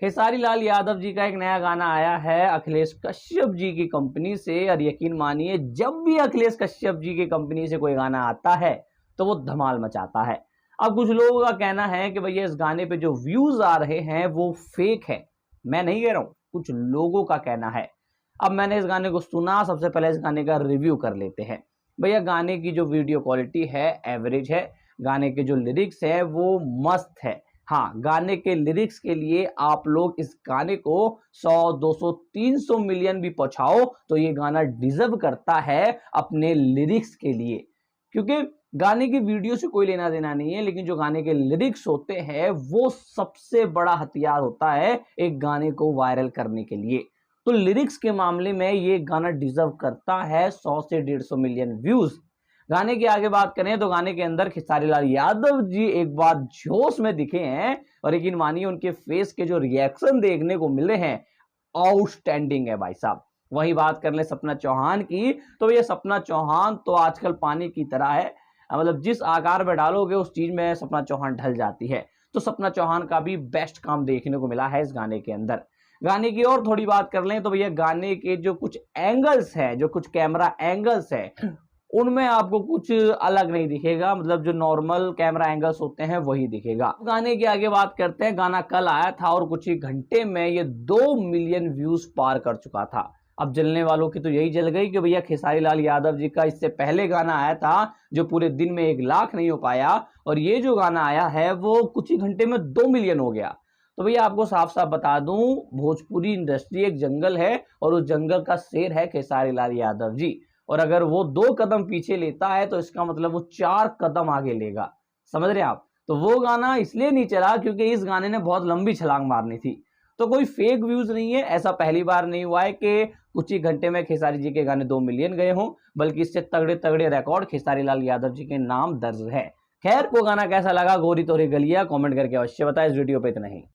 खेसारी लाल यादव जी का एक नया गाना आया है अखिलेश कश्यप जी की कंपनी से। और यकीन मानिए, जब भी अखिलेश कश्यप जी की कंपनी से कोई गाना आता है तो वो धमाल मचाता है। अब कुछ लोगों का कहना है कि भैया इस गाने पे जो व्यूज आ रहे हैं वो फेक है। मैं नहीं कह रहा हूं, कुछ लोगों का कहना है। अब मैंने इस गाने को सुना, सबसे पहले इस गाने का रिव्यू कर लेते हैं। भैया गाने की जो वीडियो क्वालिटी है एवरेज है, गाने के जो लिरिक्स है वो मस्त है। हाँ, गाने के लिरिक्स के लिए आप लोग इस गाने को 100, 200, 300 मिलियन भी पहुंचाओ तो ये गाना डिजर्व करता है अपने लिरिक्स के लिए। क्योंकि गाने की वीडियो से कोई लेना देना नहीं है, लेकिन जो गाने के लिरिक्स होते हैं वो सबसे बड़ा हथियार होता है एक गाने को वायरल करने के लिए। तो लिरिक्स के मामले में ये गाना डिजर्व करता है 100 से 150 मिलियन व्यूज। गाने की आगे बात करें तो गाने के अंदर खेसारी लाल यादव जी एक बार जोश में दिखे हैं, और यकीन मानिए उनके फेस के जो रिएक्शन देखने को मिले हैं आउटस्टैंडिंग है भाई साहब। वही बात कर ले सपना चौहान की, तो ये सपना चौहान तो आजकल पानी की तरह है, मतलब जिस आकार में डालोगे उस चीज में सपना चौहान ढल जाती है। तो सपना चौहान का भी बेस्ट काम देखने को मिला है इस गाने के अंदर। गाने की और थोड़ी बात कर लें तो भैया गाने के जो कुछ एंगल्स हैं, जो कुछ कैमरा एंगल्स है, उनमें आपको कुछ अलग नहीं दिखेगा, मतलब जो नॉर्मल कैमरा एंगल्स होते हैं वही दिखेगा। गाने की आगे बात करते हैं। गाना कल आया था और कुछ ही घंटे में ये 2 मिलियन व्यूज पार कर चुका था। अब जलने वालों की तो यही जल गई कि भैया खेसारी लाल यादव जी का इससे पहले गाना आया था जो पूरे दिन में 1 लाख नहीं हो पाया, और ये जो गाना आया है वो कुछ ही घंटे में 2 मिलियन हो गया। तो भैया आपको साफ साफ बता दूं, भोजपुरी इंडस्ट्री एक जंगल है और उस जंगल का शेर है खेसारी लाल यादव जी। और अगर वो 2 कदम पीछे लेता है तो इसका मतलब वो 4 कदम आगे लेगा। समझ रहे हैं आप? तो वो गाना इसलिए नहीं चला क्योंकि इस गाने ने बहुत लंबी छलांग मारनी थी। तो कोई फेक व्यूज नहीं है, ऐसा पहली बार नहीं हुआ है कि कुछ ही घंटे में खेसारी जी के गाने 2 मिलियन गए हों, बल्कि इससे तगड़े तगड़े रिकॉर्ड खेसारी लाल यादव जी के नाम दर्ज है। खैर, वो गाना कैसा लगा गोरी तोरी गलिया कमेंट करके अवश्य बताएं। इस वीडियो पे इतना ही।